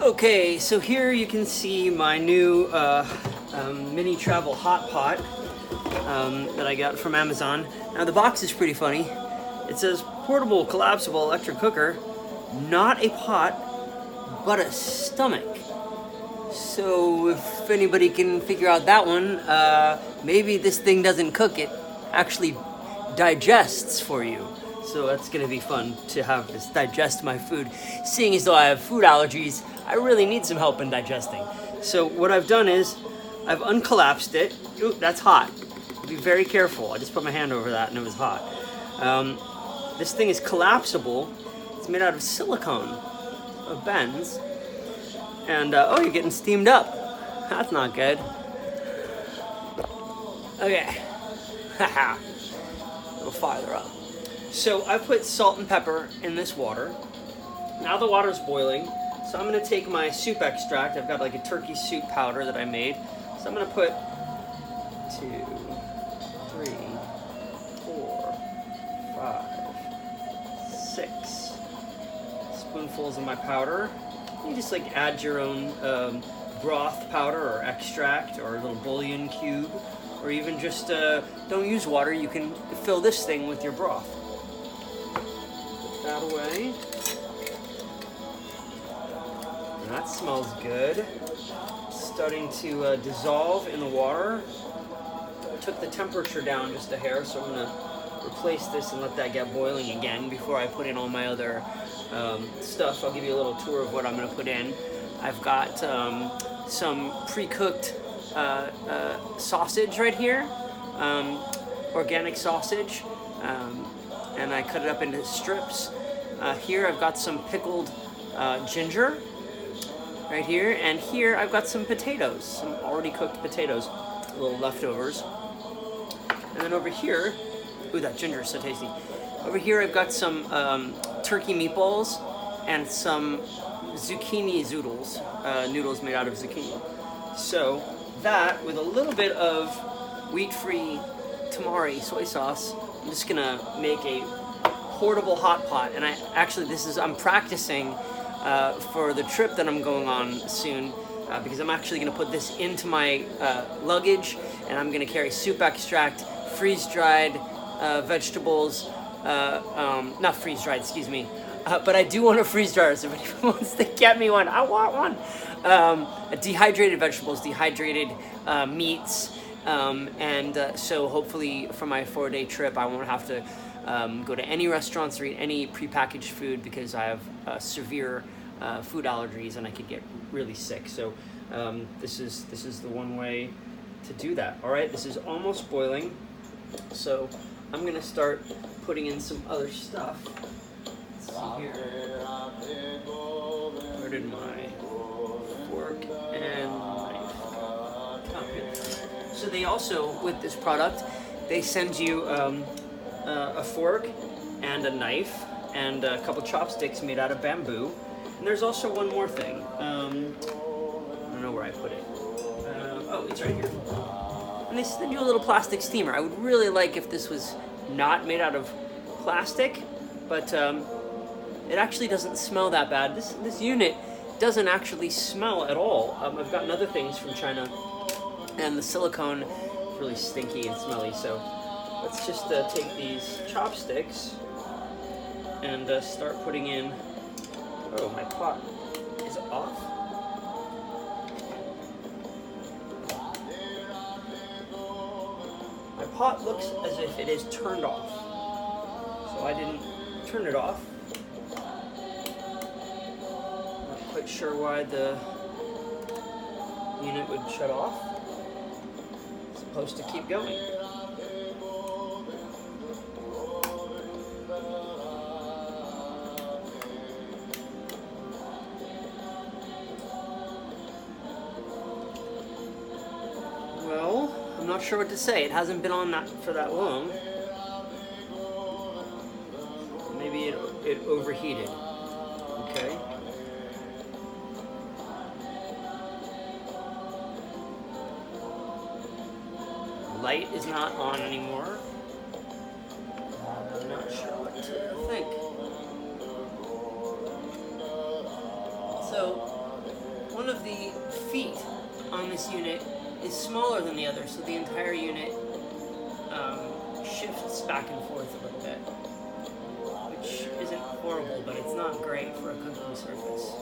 Okay, so here you can see my new mini travel hot pot that I got from Amazon. Now the box is pretty funny. It says portable collapsible electric cooker, not a pot, but a stomach. So if anybody can figure out that one, maybe this thing doesn't cook, it actually digests for you. So that's gonna be fun to have this digest my food. Seeing as though I have food allergies, I really need some help in digesting. So what I've done is, I've uncollapsed it. Ooh, that's hot. Be very careful. I just put my hand over that and it was hot. This thing is collapsible. It's made out of silicone, of bends. And, oh, you're getting steamed up. That's not good. Okay. Haha. A little farther up. So I put salt and pepper in this water. Now the water's boiling. So I'm gonna take my soup extract. I've got like a turkey soup powder that I made. So I'm gonna put 2, 3, 4, 5, 6 spoonfuls of my powder. You just like add your own broth powder or extract or a little bouillon cube, or even just don't use water. You can fill this thing with your broth. Put that away. That smells good. It's starting to dissolve in the water. I took the temperature down just a hair, so I'm gonna replace this and let that get boiling again before I put in all my other stuff. I'll give you a little tour of what I'm gonna put in. I've got some pre-cooked sausage right here, organic sausage, and I cut it up into strips. Here I've got some pickled ginger right here, and here I've got some potatoes, some already cooked potatoes, little leftovers. And then over here, ooh, that ginger is so tasty. Over here I've got some turkey meatballs and some zucchini zoodles, noodles made out of zucchini. So that, with a little bit of wheat-free tamari soy sauce, I'm just gonna make a portable hot pot. And I'm practicing for the trip that I'm going on soon, because I'm actually gonna put this into my luggage, and I'm gonna carry soup extract, freeze-dried vegetables, not freeze-dried, excuse me, but I do want a freeze dryer, so if anyone wants to get me one, I want one. Dehydrated vegetables, dehydrated meats, and so hopefully for my 4-day trip, I won't have to go to any restaurants or eat any prepackaged food, because I have severe food allergies and I could get really sick. So this is the one way to do that. All right, this is almost boiling, so I'm gonna start putting in some other stuff. Let's see here. Where did my fork and knife? Oh, good. So they also, with this product, they send you a fork and a knife and a couple chopsticks made out of bamboo. And there's also one more thing. I don't know where I put it. Oh, it's right here. And they send you a little plastic steamer. I would really like if this was not made out of plastic, but it actually doesn't smell that bad. This unit doesn't actually smell at all. I've gotten other things from China, and the silicone is really stinky and smelly. So let's just take these chopsticks and start putting in. Oh, my pot is off. My pot looks as if it is turned off, so I didn't turn it off. Not quite sure why the unit would shut off. It's supposed to keep going. Well, I'm not sure what to say. It hasn't been on that for that long. Maybe it overheated. Okay. The light is not on anymore. I'm not sure what to think. So one of the feet on this unit is smaller than the other, so the entire unit shifts back and forth a little bit, which isn't horrible, but it's not great for a cooking surface.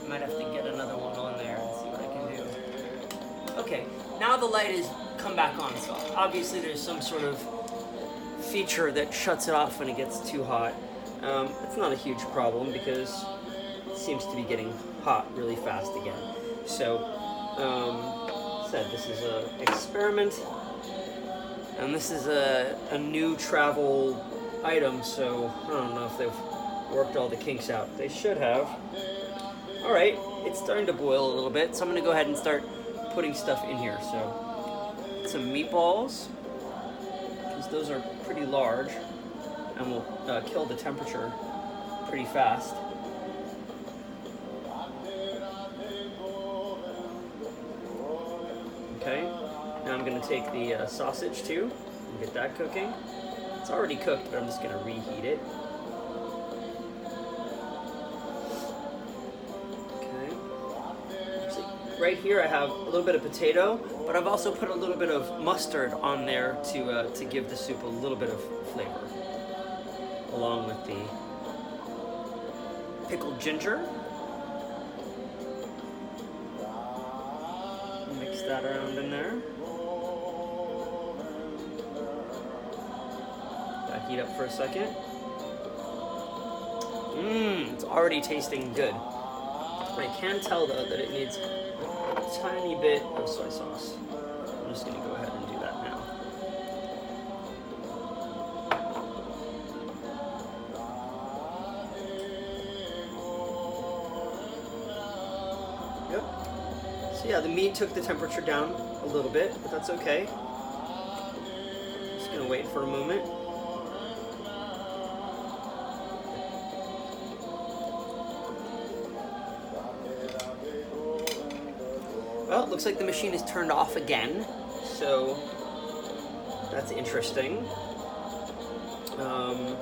I might have to get another one on there and see what I can do. Okay, now the light has come back on, so obviously there's some sort of feature that shuts it off when it gets too hot. It's not a huge problem because it seems to be getting hot really fast again. So, said this is an experiment, and this is a new travel item, so I don't know if they've worked all the kinks out. They should have. All right, it's starting to boil a little bit, so I'm gonna go ahead and start putting stuff in here. So, some meatballs, because those are pretty large, and will kill the temperature pretty fast. Okay, now I'm going to take the sausage too and get that cooking. It's already cooked, but I'm just going to reheat it. Okay. So right here I have a little bit of potato, but I've also put a little bit of mustard on there to give the soup a little bit of flavor, along with the pickled ginger. Mix that around in there. That heat up for a second. It's already tasting good. I can tell though that it needs a tiny bit of soy sauce. I'm just gonna go ahead and do that now. Yep. So yeah, the meat took the temperature down a little bit, but that's okay. Just gonna wait for a moment. Well, it looks like the machine is turned off again, so that's interesting. I'm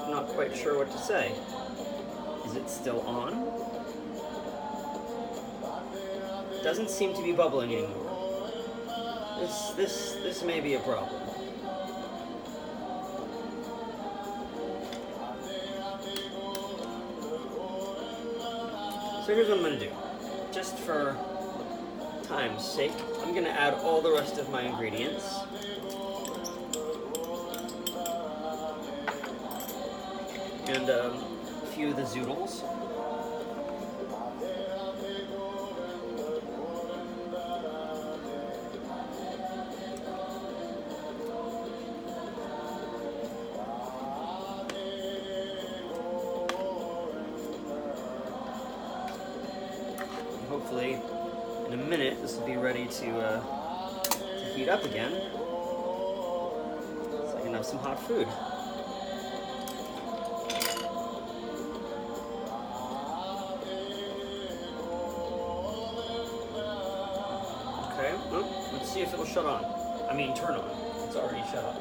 not quite sure what to say. Is it still on? Doesn't seem to be bubbling anymore. This may be a problem. So here's what I'm gonna do. Just for time's sake, I'm gonna add all the rest of my ingredients. And a few of the zoodles. Hopefully, in a minute, this will be ready to heat up again, so I can have some hot food. Okay, well, let's see if it'll shut on. I mean, turn on. It's already shut off.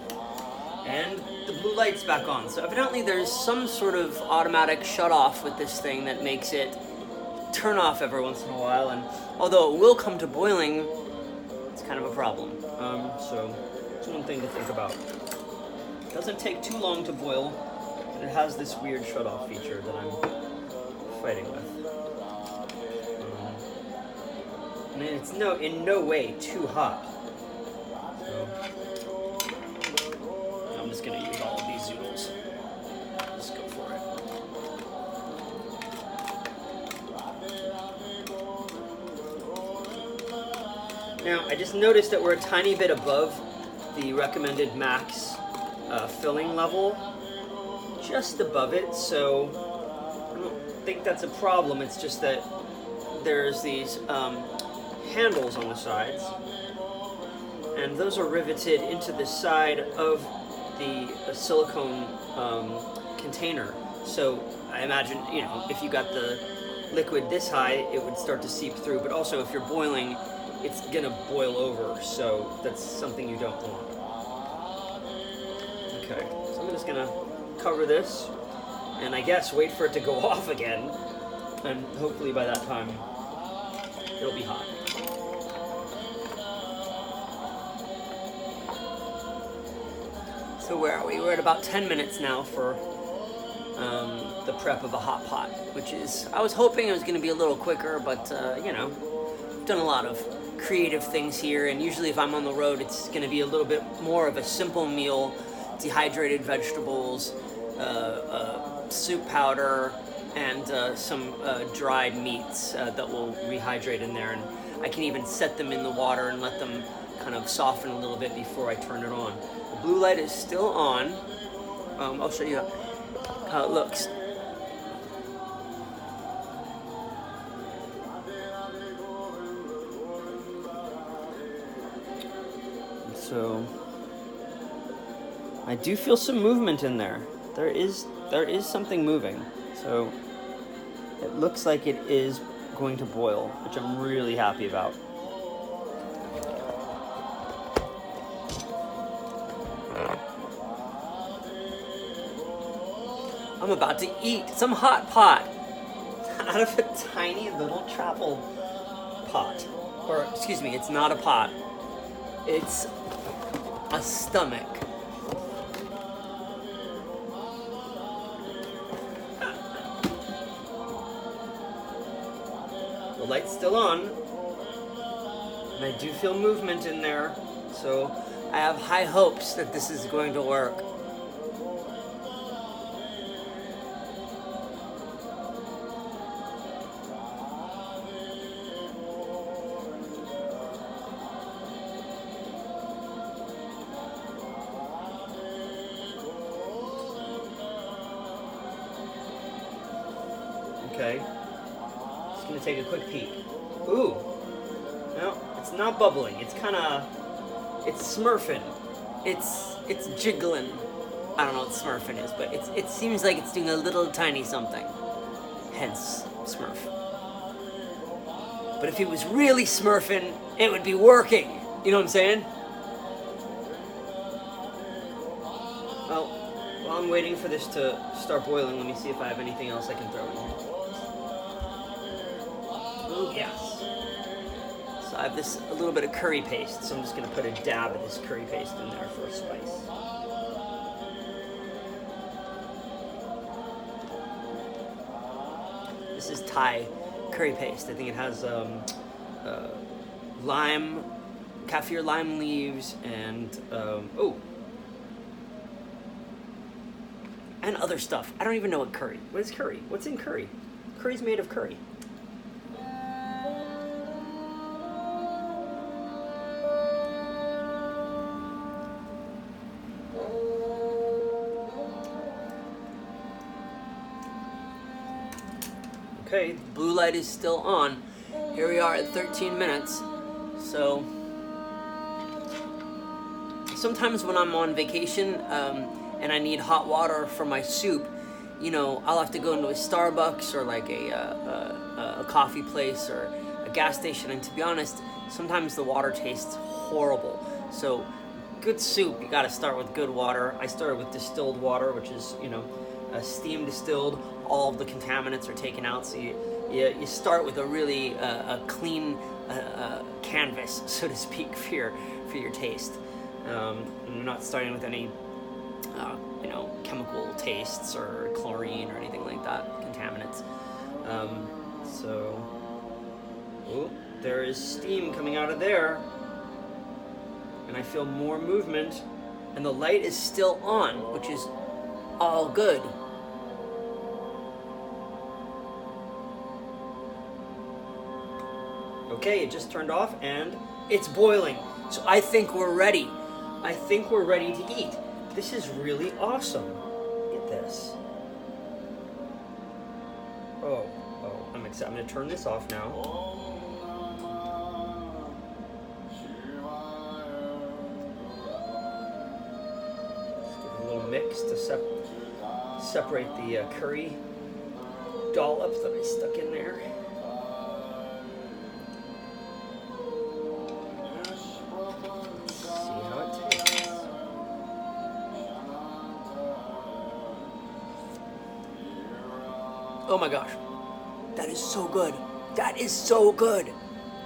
And the blue light's back on. So evidently there's some sort of automatic shut off with this thing that makes it turn off every once in a while, and although it will come to boiling, it's kind of a problem. So it's one thing to think about. It doesn't take too long to boil, and it has this weird shut-off feature that I'm fighting with. And it's in no way too hot. So I'm just gonna use all of these zoodles. Just go for it. Now, I just noticed that we're a tiny bit above the recommended max filling level, just above it, so I don't think that's a problem. It's just that there's these handles on the sides, and those are riveted into the side of the silicone container. So I imagine, if you got the liquid this high, it would start to seep through, but also if you're boiling, it's gonna boil over, so that's something you don't want. Okay, so I'm just gonna cover this, and I guess wait for it to go off again, And hopefully by that time, it'll be hot. So where are we? We're at about 10 minutes now for the prep of a hot pot, which is, I was hoping it was going to be a little quicker, but you know, I've done a lot of creative things here, and usually if I'm on the road, it's going to be a little bit more of a simple meal: dehydrated vegetables, soup powder, and some dried meats that will rehydrate in there, and I can even set them in the water and let them kind of soften a little bit before I turn it on. The blue light is still on. I'll show you how it looks. So I do feel some movement in there. There is something moving. So it looks like it is going to boil, which I'm really happy about. I'm about to eat some hot pot out of a tiny little travel pot. Or, excuse me, it's not a pot. It's a stomach. The light's still on, and I do feel movement in there, so I have high hopes that this is going to work. Okay, just gonna take a quick peek. Ooh, no, it's not bubbling. It's it's smurfing. It's jiggling. I don't know what smurfing is, but it seems like it's doing a little tiny something. Hence, smurf. But if it was really smurfing, it would be working. You know what I'm saying? Well, while I'm waiting for this to start boiling, let me see if I have anything else I can throw in here. Oh, yes. So I have a little bit of curry paste, so I'm just going to put a dab of this curry paste in there for a spice. This is Thai curry paste. I think it has lime, kaffir lime leaves, and and other stuff. I don't even know what curry. What is curry? What's in curry? Curry's made of curry. Okay, the blue light is still on. Here we are at 13 minutes. So sometimes when I'm on vacation and I need hot water for my soup, you know, I'll have to go into a Starbucks or like a coffee place or a gas station, and to be honest, sometimes the water tastes horrible. So good soup, you gotta start with good water. I started with distilled water, which is, you know, steam distilled. All of the contaminants are taken out, so you start with a really a clean canvas, so to speak, for your taste. And you're not starting with any you know, chemical tastes or chlorine or anything like that, contaminants. Oh, there is steam coming out of there, and I feel more movement, and the light is still on, which is all good. Okay, it just turned off and it's boiling. So I think we're ready. I think we're ready to eat. This is really awesome. Look at this. Oh, I'm excited. I'm gonna turn this off now. Just give it a little mix to separate the curry dollops that I stuck in there. Oh my gosh, That is so good. That is so good.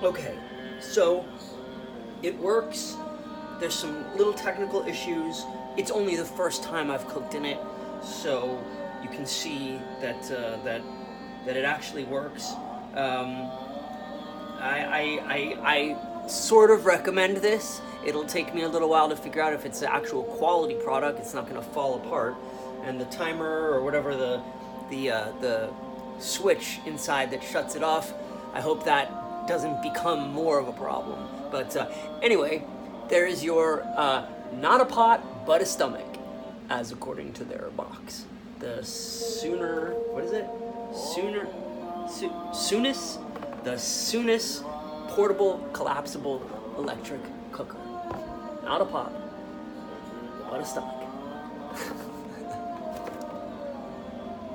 Okay, so it works. There's some little technical issues. It's only the first time I've cooked in it, so you can see that that it actually works. I sort of recommend this. It'll take me a little while to figure out if it's an actual quality product. It's not going to fall apart, and the timer or whatever the switch inside that shuts it off, I hope that doesn't become more of a problem. But anyway, there is your not a pot but a stomach, as according to their box. The Soonis, the Soonis portable collapsible electric cooker. Not a pot but a stomach.